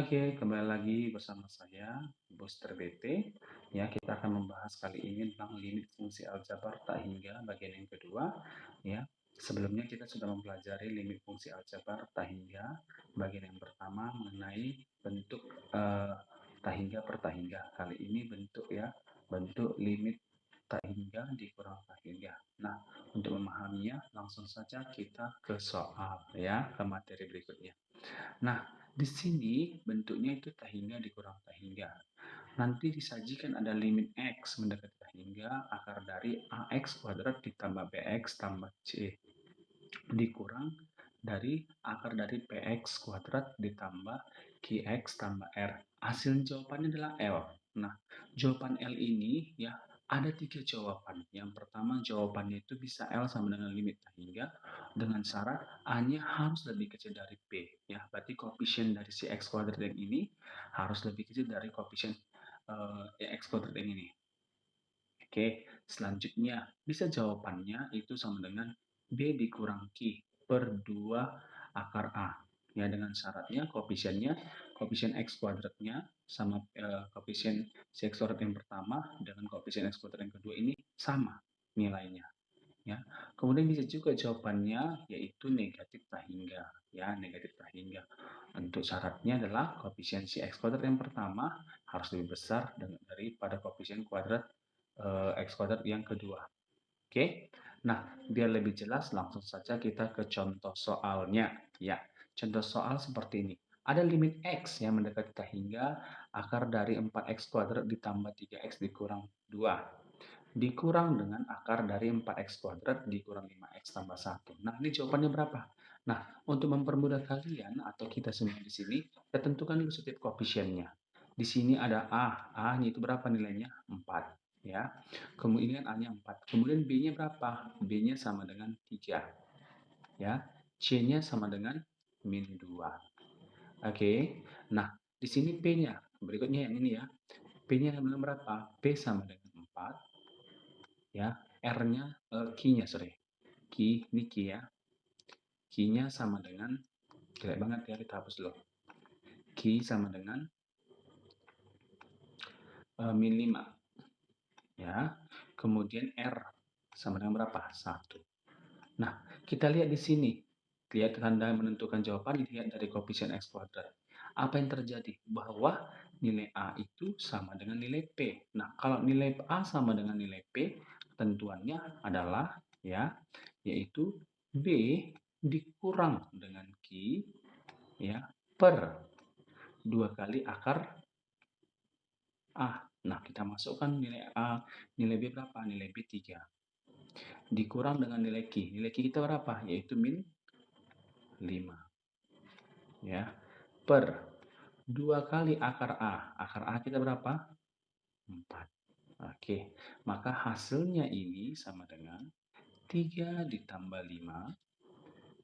Oke, kembali lagi bersama saya, Booster BT. Ya, kita akan membahas kali ini tentang limit fungsi aljabar tak hingga bagian yang kedua. Ya, sebelumnya kita sudah mempelajari limit fungsi aljabar tak hingga bagian yang pertama mengenai bentuk tak hingga per tak hingga. Kali ini bentuk limit tak hingga dikurang tak hingga. Nah, untuk memahaminya, langsung saja kita ke soal ya, ke materi berikutnya. Nah, di sini bentuknya itu tak hingga dikurang tak hingga. Nanti disajikan ada limit X mendekati tak hingga akar dari AX kuadrat ditambah BX tambah C dikurang dari akar dari PX kuadrat ditambah QX tambah R. Hasil jawabannya adalah L. Nah, jawaban L ini ya ada tiga jawaban. Yang pertama jawabannya itu bisa L sama dengan limit tak hingga dengan syarat A-nya harus lebih kecil dari P. Ya, berarti koefisien dari si X kuadrat yang ini harus lebih kecil dari koefisien X kuadrat yang ini. Oke, selanjutnya bisa jawabannya itu sama dengan B dikurang Q per 2 akar A. Ya, dengan syaratnya koefisien X kuadratnya sama koefisien si X kuadrat yang pertama dengan koefisien X kuadrat yang kedua ini sama nilainya. Ya, kemudian bisa juga jawabannya yaitu negatif tak hingga. Ya, negatif tak hingga. Untuk syaratnya adalah koefisien si X kuadrat yang pertama harus lebih besar daripada koefisien kuadrat X kuadrat yang kedua. Oke, nah biar lebih jelas langsung saja kita ke contoh soalnya. Ya, contoh soal seperti ini. Ada limit X yang mendekati tak hingga akar dari 4X kuadrat ditambah 3X dikurang 2. Dikurang dengan akar dari 4X kuadrat dikurang 5X tambah 1. Nah, ini jawabannya berapa? Nah, untuk mempermudah kalian atau kita semua di sini, kita tentukan dulu setiap koefisiennya. Di sini ada A. A-nya itu berapa nilainya? 4. Ya. Kemudian A-nya 4. Kemudian B-nya berapa? B-nya sama dengan 3. Ya. C-nya sama dengan min 2. Oke. Nah, di sini P-nya. Berikutnya yang ini ya. P-nya sama dengan berapa? P sama dengan 4. Ya. R-nya, Q-nya, sorry. Q, ini Q ya. Q-nya sama dengan, jelek banget ya, kita hapus dulu. Q sama dengan min 5. Ya. Kemudian R sama dengan berapa? 1. Nah, kita lihat di sini. Lihat tanda menentukan jawaban, lihat dari koefisien X kuadrat. Apa yang terjadi? Bahwa nilai A itu sama dengan nilai P. Nah, kalau nilai A sama dengan nilai P, ketentuannya adalah ya, yaitu B dikurang dengan Q ya per 2 kali akar A. Nah, kita masukkan nilai A, nilai B berapa? Nilai B 3. Dikurang dengan nilai Q. Nilai Q kita berapa? Yaitu min 5. Ya. Per 2 kali akar A. Akar A kita berapa? 4. Oke. Maka hasilnya ini sama dengan 3 ditambah 5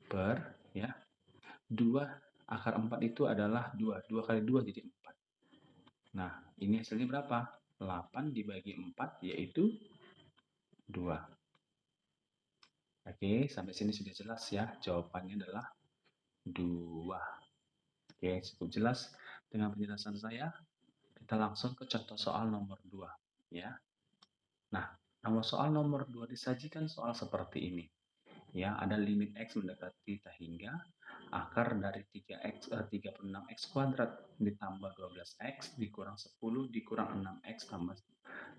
per ya 2 akar 4 itu adalah 2. 2 kali 2 jadi 4. Nah, ini hasilnya berapa? 8 dibagi 4 yaitu 2. Oke, sampai sini sudah jelas ya. Jawabannya adalah 2. Oke, cukup jelas dengan penjelasan saya. Kita langsung ke contoh soal nomor 2. Ya. Nah, soal nomor 2 disajikan soal seperti ini. Ya, ada limit X mendekati tak hingga akar dari 3X, 36X kuadrat ditambah 12X dikurang 10 dikurang 6X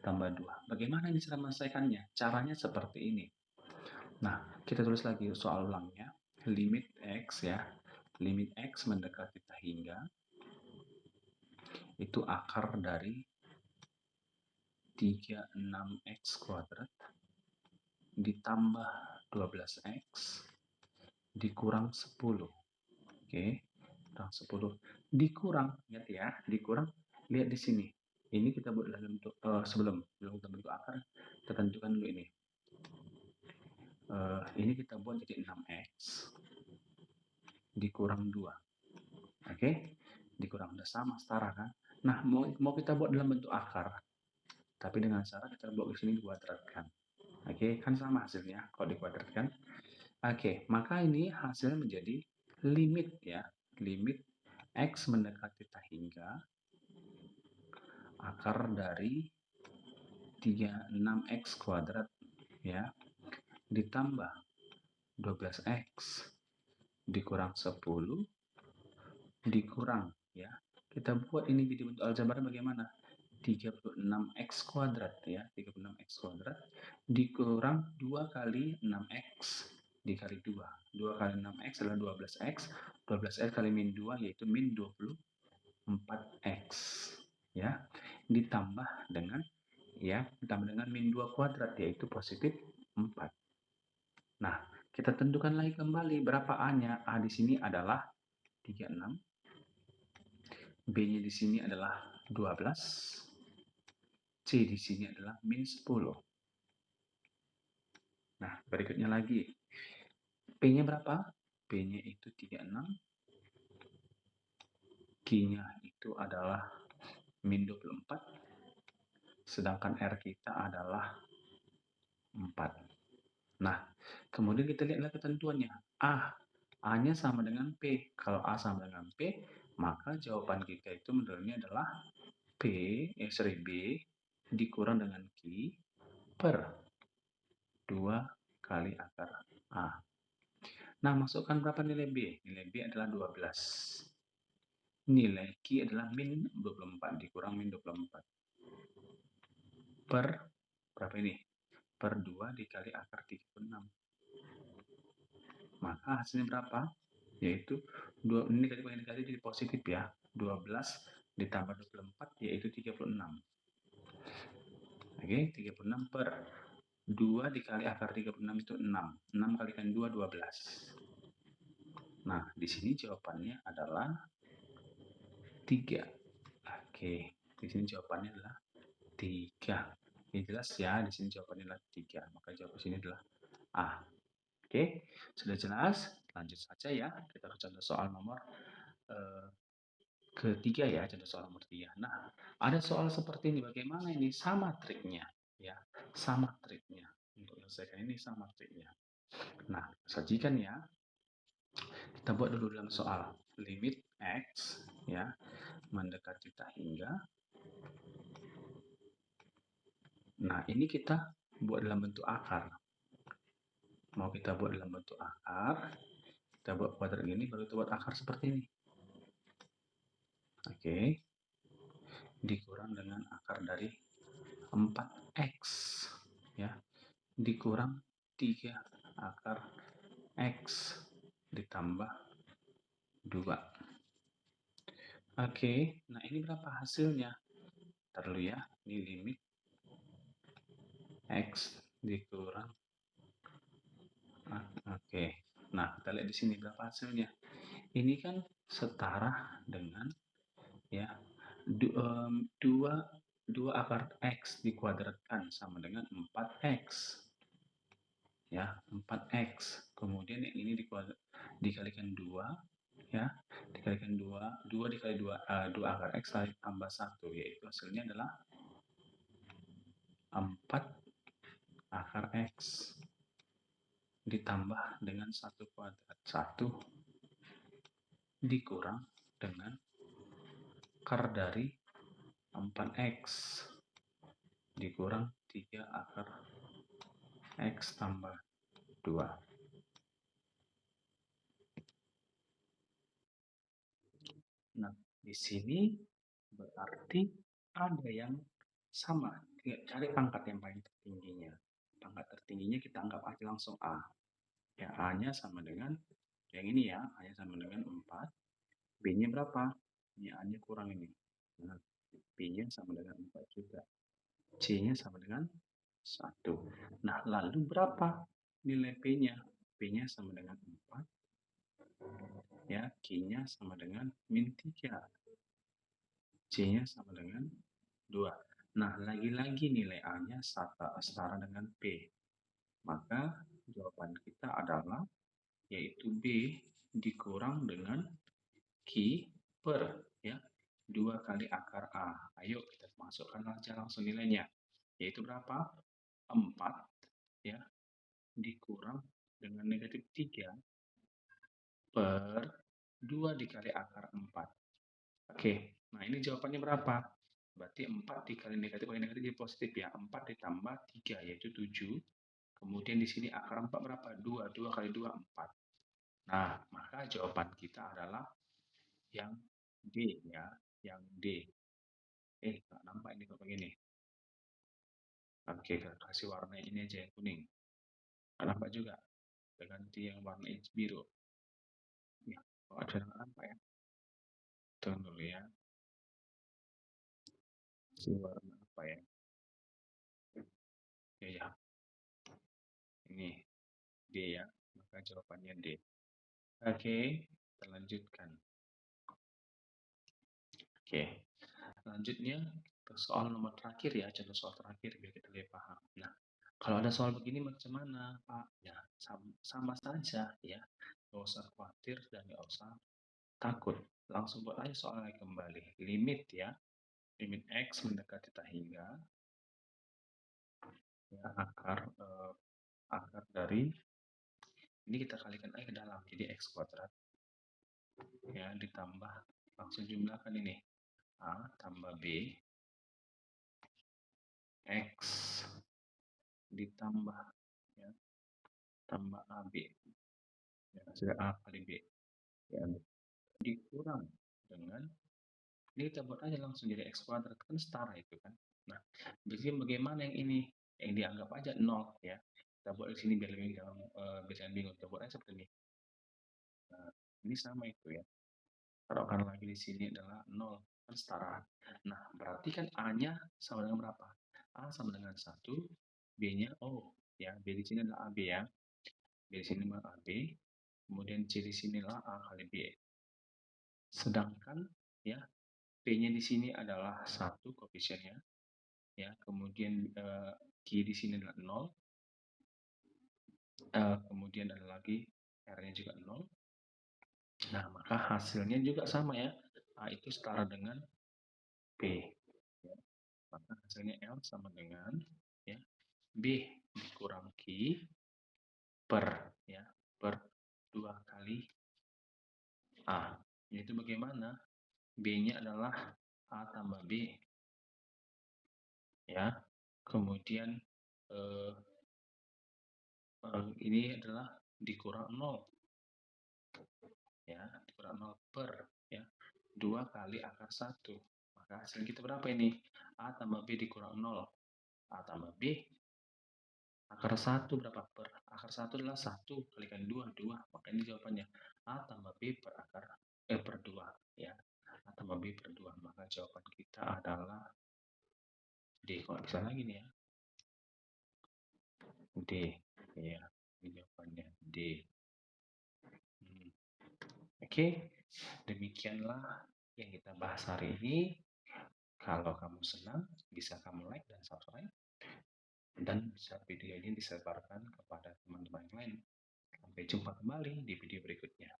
tambah 2. Bagaimana ini cara menyelesaikannya? Caranya seperti ini. Nah, kita tulis lagi soal ulangnya. Limit X ya. Limit X mendekati tak hingga itu akar dari 36X kuadrat ditambah 12X dikurang 10. Oke, kurang 10. Dikurang, ingat ya, dikurang. Lihat di sini. Ini kita buat dalam bentuk, sebelum kita bentuk akar, kita tentukan dulu ini. Ini kita buat jadi 6X dikurang 2. Oke, dikurang, udah sama, setara kan? Nah, mau kita buat dalam bentuk akar, tapi dengan cara kita buat di sini dikuadratkan. Oke, kan sama hasilnya kalau dikuadratkan. Oke, maka ini hasilnya menjadi limit ya, limit X mendekati tak akar dari 36x kuadrat ya, ditambah 12x dikurang 10 dikurang ya. Kita buat ini jadi bentuk aljabar bagaimana? 36x kuadrat ya, 36x kuadrat dikurang 2 kali 6x dikali 2. 2 kali 6x adalah 12x. 12x kali min 2 yaitu min 24x ya. Ditambah dengan min 2 kuadrat yaitu positif 4. Nah, kita tentukan lagi kembali berapa A-nya. A di sini adalah 36. B-nya di sini adalah 12. C di sini adalah min 10. Nah, berikutnya lagi. P-nya berapa? P-nya itu 36. Q-nya itu adalah min 24. Sedangkan R kita adalah 4. Nah, kemudian kita lihatlah ketentuannya. A-nya sama dengan P. Kalau A sama dengan P, maka jawaban kita itu menurutnya adalah B dikurang dengan Q per 2 kali akar A. Nah, masukkan berapa nilai B? Nilai B adalah 12. Nilai Q adalah min 24 dikurang min 24. Per berapa ini? Per 2 dikali akar 36. Maka hasilnya berapa? Yaitu ini dikali jadi positif ya. 12 ditambah 24 yaitu 36. Oke, 36 per 2 dikali akar 36 itu 6. 6 kalikan 2, 12. Nah, di sini jawabannya adalah 3. Oke, di sini jawabannya adalah 3. Ini jelas ya, di sini jawabannya adalah 3. Maka jawaban sini adalah A. Oke, sudah jelas? Lanjut saja ya. Kita ke contoh soal nomor ketiga ya, contoh soal nomor 3. Nah, ada soal seperti ini. Bagaimana ini? Sama triknya. Ya, sama triknya. Untuk menyelesaikan ini sama triknya. Nah, sajikan ya. Kita buat dulu dalam soal. Limit X ya, mendekati tak hingga. Nah, ini kita buat dalam bentuk akar. Mau kita buat dalam bentuk akar, kita buat kuadrat ini, baru kita buat akar seperti ini. Oke. Dikurang dengan akar dari 4x ya, dikurang 3 akar x ditambah 2. Oke, nah ini berapa hasilnya? Ntar dulu ya, ini limit x dikurang. Oke, nah kita lihat di sini berapa hasilnya. Ini kan setara dengan ya 2 akar x dikuadratkan sama dengan 4x ya, 4x. Kemudian yang ini dikalikan 2 ya, dikalikan 2 dikali 2 akar x tambah 1 yaitu hasilnya adalah 4 akar x ditambah dengan 1 kuadrat. 1 dikurang dengan akar dari 4x dikurang 3 akar x tambah 2. Nah, di sini berarti ada yang sama. Cari pangkat yang paling tertingginya. Pangkat tertingginya kita anggap aja langsung A. Ya, A-nya sama dengan yang ini ya, A-nya sama dengan 4. B-nya berapa? Ini A-nya kurang ini. Nah, B-nya sama dengan 4 juga. C-nya sama dengan 1. Nah, lalu berapa nilai P-nya? P-nya sama dengan 4. Ya, Q-nya sama dengan min 3. C-nya sama dengan 2. Nah, lagi-lagi nilai A-nya setara dengan P. Maka jawaban kita adalah yaitu B dikurang dengan Q per ya 2 kali akar A. Ayo kita masukkan aja langsung nilainya. Yaitu berapa? 4 ya dikurang dengan negatif 3 per 2 dikali akar 4. Oke, nah ini jawabannya berapa? Berarti 4 dikali negatif kali negatif jadi positif ya. 4 ditambah 3 yaitu 7. Kemudian di sini akar 4 berapa? 2. 2 kali 2, 4. Nah, maka jawaban kita adalah yang D ya. Yang D. Nggak nampak ini kalau begini. Oke, kita kasih warna ini aja yang kuning. Nggak nampak juga. Kita ganti yang warna biru. Ya, kalau ada yang nggak nampak ya. Tunggu dulu ya. Si warna apa ya? Ya. Ini D ya. Maka jawabannya D. Oke, kita lanjutkan. Oke, selanjutnya ke soal nomor terakhir ya, contoh soal terakhir biar kita lebih paham. Nah, kalau ada soal begini macam mana, Pak? Ya, sama saja ya. Nggak usah khawatir dan nggak usah takut. Langsung buat aja soalnya kembali. Limit ya. Limit X mendekati tak hingga ya, akar dari ini kita kalikan aja ke dalam jadi X kuadrat ya ditambah langsung jumlahkan ini A tambah B X ditambah ya tambah AB ya sudah A kali B ya dikurang dengan ini kita buat aja langsung jadi X kuadrat kan setara itu kan. Nah jadi bagaimana yang ini yang dianggap aja 0 ya kita buat di sini biar lebih jangan bingung kita buat aja seperti ini. Nah, ini sama itu ya taruhkan lagi di sini adalah 0 kan setara. Nah berarti kan A-nya sama dengan berapa? A sama dengan 1, B-nya ya B di sini adalah AB ya. B di sini adalah AB, kemudian C di sini adalah A kali B. Sedangkan ya P-nya di sini adalah 1 koefisiennya ya, kemudian Q di sini adalah 0, kemudian ada lagi R-nya juga 0. Nah, maka hasilnya juga sama ya. A itu setara dengan P. Ya. Maka hasilnya L sama dengan ya, B dikurang Q per 2 kali A. Yaitu bagaimana? B-nya adalah A tambah B. Ya. Kemudian ini adalah dikurang 0. Ya, dikurang 0 per ya 2 kali akar 1. Maka hasil kita berapa ini? A tambah B dikurang 0. A tambah B akar 1 berapa? Per akar 1 adalah 1 kalikan 2, 2. Maka ini jawabannya A tambah B per 2 ya. A tambah B per 2. Maka jawaban kita adalah D. Kalau bisa lagi nih ya. D. Ya, ini jawabannya D. Oke, demikianlah yang kita bahas hari ini. Kalau kamu senang, bisa kamu like dan subscribe. Dan bisa video ini disebarkan kepada teman-teman yang lain. Sampai jumpa kembali di video berikutnya.